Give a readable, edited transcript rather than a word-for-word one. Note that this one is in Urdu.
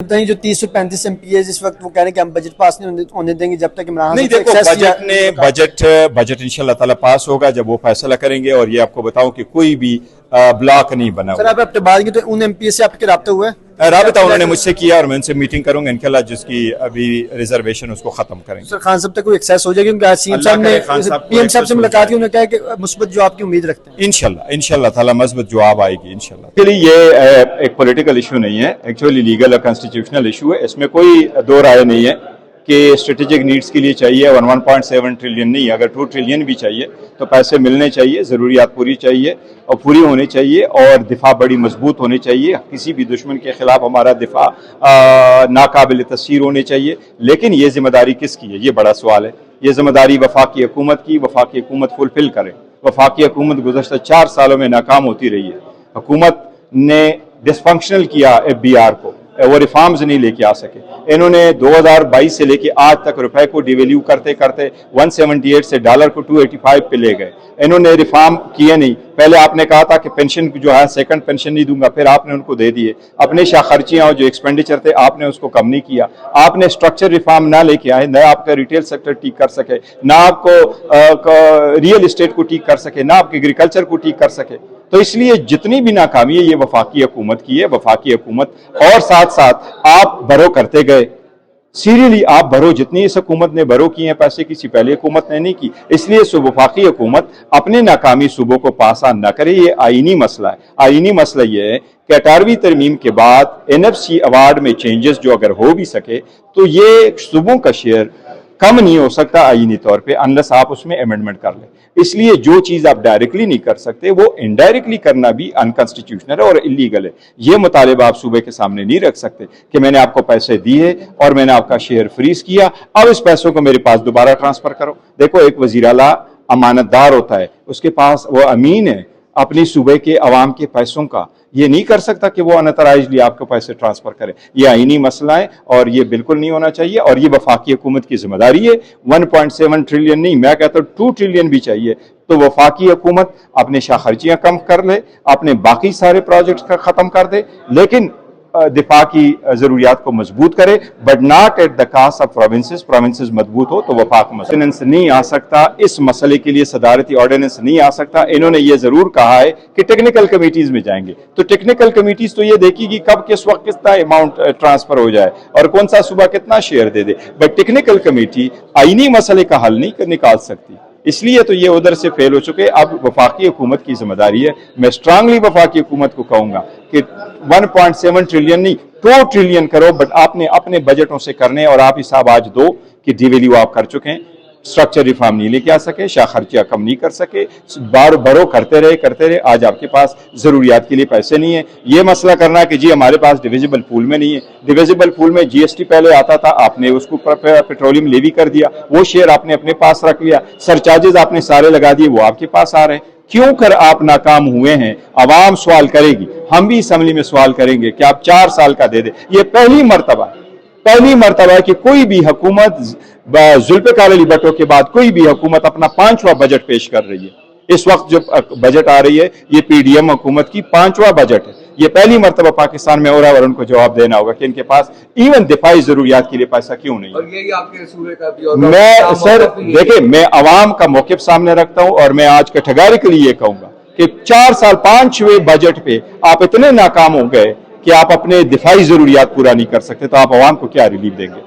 جو 30-35 MPs اس وقت وہ کہہ رہے ہیں کہ ہم بجٹ پاس نہیں ہونے دیں گے جب تک عمران نہیں دیکھو بجٹ انشاءاللہ تعالیٰ پاس ہوگا جب وہ فیصلہ کریں گے. اور یہ آپ کو بتاؤں کہ کوئی بھی بلاک نہیں بنا سر آپ اپنے بات کی تو ان MPs سے آپ کے رابطہ ہوا ہے؟ رابطہ انہوں نے مجھ سے کیا اور میں ان سے میٹنگ کروں گا انشاءاللہ جس کی ابھی ریزرویشن اس کو ختم کریں گے. سر خان صاحب تک کوئی ایکسیس ہو جائے گا کیونکہ CM صاحب نے PM صاحب سے ملاقات کی انہوں نے کہا کہ مثبت جواب کی امید رکھتے ہیں. انشاءاللہ تعالیٰ مثبت جواب آئے گی انشاءاللہ. ایکچولی یہ ایک پولیٹیکل ایشو نہیں ہے, ایکچولی لیگل اور کانسٹیٹیوشنل ایشو ہے. اس میں کوئی دو رائے نہیں ہے کہ اسٹریٹجک نیڈز کے لیے چاہیے 1.7 ٹریلین نہیں, اگر 2 ٹریلین بھی چاہیے تو پیسے ملنے چاہیے, ضروریات پوری چاہیے اور پوری ہونی چاہیے, اور دفاع بڑی مضبوط ہونی چاہیے. کسی بھی دشمن کے خلاف ہمارا دفاع ناقابل تسخیر ہونے چاہیے. لیکن یہ ذمہ داری کس کی ہے, یہ بڑا سوال ہے. یہ ذمہ داری وفاقی حکومت کی, وفاقی حکومت فلفل کرے. وفاقی حکومت گزشتہ 4 سالوں میں ناکام ہوتی رہی ہے. حکومت نے ڈسفنکشنل کیا FBR کو, وہ ریفارمز نہیں لے کے آ سکے. انہوں نے 2022 سے لے کے آج تک روپے کو ڈیویلیو کرتے کرتے 178 سے ڈالر کو 285 پہ لے گئے. انہوں نے ریفارم کیے نہیں. پہلے آپ نے کہا تھا کہ پینشن جو ہے سیکنڈ پینشن نہیں دوں گا, پھر آپ نے ان کو دے دیے. اپنے شاہ خرچیاں اور جو ایکسپینڈیچر تھے آپ نے اس کو کم نہیں کیا. آپ نے اسٹرکچر ریفارم نہ لے کے آئے, نہ آپ کا ریٹیل سیکٹر ٹھیک کر سکے, نہ آپ کو ریئل اسٹیٹ کو ٹھیک کر سکے, نہ آپ کے ایگریکلچر کو ٹھیک کر سکے. تو اس لیے جتنی بھی ناکامی ہے یہ وفاقی حکومت کی ہے. وفاقی حکومت اور ساتھ ساتھ آپ بھرو کرتے گئے, سیریلی آپ بھرو, جتنی اس حکومت نے بھرو کی ہیں پیسے کسی پہلے حکومت نے نہیں کی. اس لیے وفاقی حکومت اپنے ناکامی صوبوں کو پاس آن نہ کرے. یہ آئینی مسئلہ ہے. آئینی مسئلہ یہ ہے کہ 18ویں ترمیم کے بعد NFC ایوارڈ میں چینجز جو اگر ہو بھی سکے تو یہ صوبوں کا شیئر کم نہیں ہو سکتا آئینی طور پہ انلیس آپ اس میں امینڈمنٹ کر لیں. اس لیے جو چیز آپ ڈائریکٹلی نہیں کر سکتے وہ انڈائریکٹلی کرنا بھی انکانسٹیٹیوشنل ہے اور اللیگل ہے. یہ مطالبہ آپ صوبے کے سامنے نہیں رکھ سکتے کہ میں نے آپ کو پیسے دیے اور میں نے آپ کا شیئر فریز کیا, اب اس پیسوں کو میرے پاس دوبارہ ٹرانسفر کرو. دیکھو ایک وزیر اعلیٰ امانت دار ہوتا ہے, اس کے پاس وہ امین ہے اپنی صوبے کے عوام کے پیسوں کا. یہ نہیں کر سکتا کہ وہ انترائزلی آپ کو پیسے ٹرانسفر کرے. یہ آئینی مسئلہ ہے اور یہ بالکل نہیں ہونا چاہیے, اور یہ وفاقی حکومت کی ذمہ داری ہے. 1.7 ٹریلین نہیں, میں کہتا ہوں 2 ٹریلین بھی چاہیے. تو وفاقی حکومت اپنے شاہ خرچیاں کم کر لے, اپنے باقی سارے پروجیکٹس کا ختم کر دے, لیکن دفاع کی ضروریات کو مضبوط کرے, but not at the cost of provinces. Provinces مضبوط ہو تو وفاق آرڈیننس نہیں آ سکتا, اس مسئلے کے لیے صدارتی آرڈیننس نہیں آ سکتا. انہوں نے یہ ضرور کہا ہے کہ ٹیکنیکل کمیٹیز میں جائیں گے, تو ٹیکنیکل کمیٹیز تو یہ دیکھی گی کب کس وقت کتنا اماؤنٹ ٹرانسفر ہو جائے اور کون سا صوبہ کتنا share they they, but technical committee آئینی مسئلے کا حل نہیں نکال سکتی. اس لیے تو یہ ادھر سے فیل ہو چکے. اب وفاقی حکومت کی ذمہ داری ہے. میں اسٹرانگلی وفاقی حکومت کو کہوں گا کہ 1.7 ٹریلین نہیں 2 ٹریلین کرو, بٹ آپ نے اپنے بجٹوں سے کرنے, اور آپ حساب آج دو کہ ڈی ویلیو آپ کر چکے ہیں, اسٹرکچر ریفارم نہیں لے کے آ سکے, شاہ خرچیاں کم نہیں کر سکے, بار بھرو کرتے رہے. آج آپ کے پاس ضروریات کے لیے پیسے نہیں ہیں. یہ مسئلہ کرنا ہے کہ جی ہمارے پاس ڈویزیبل پول میں نہیں ہے. ڈویزیبل پول میں GST پہلے آتا تھا, آپ نے اس کو پیٹرولیم لیوی کر دیا, وہ شیئر آپ نے اپنے پاس رکھ لیا, سرچارجز آپ نے سارے لگا دیے, وہ آپ کے پاس آ رہے ہیں. کیوں کر آپ ناکام ہوئے ہیں؟ عوام سوال کرے گی, ہم بھی اسمبلی میں سوال کریں گے کہ آپ 4 سال کا دے دیں. یہ پہلی مرتبہ ہے کہ کوئی بھی حکومت ذوالفقار علی بھٹو کے بعد کوئی بھی حکومت اپنا 5واں بجٹ پیش کر رہی ہے. اس وقت جو بجٹ آ رہی ہے یہ PDM حکومت کی 5واں بجٹ ہے. یہ پہلی مرتبہ پاکستان میں ہو رہا ہے, اور ان کو جواب دینا ہوگا کہ ان کے پاس ایون دفاعی ضروریات کے لیے پیسہ کیوں نہیں ہے. میں سر دیکھیں, میں عوام کا موقف سامنے رکھتا ہوں, اور میں آج کیٹیگریکلی یہ کہوں گا کہ 4 سال 5ویں بجٹ پہ آپ اتنے ناکام ہو گئے کہ آپ اپنے دفاعی ضروریات پورا نہیں کر سکتے, تو آپ عوام کو کیا ریلیف دیں گے؟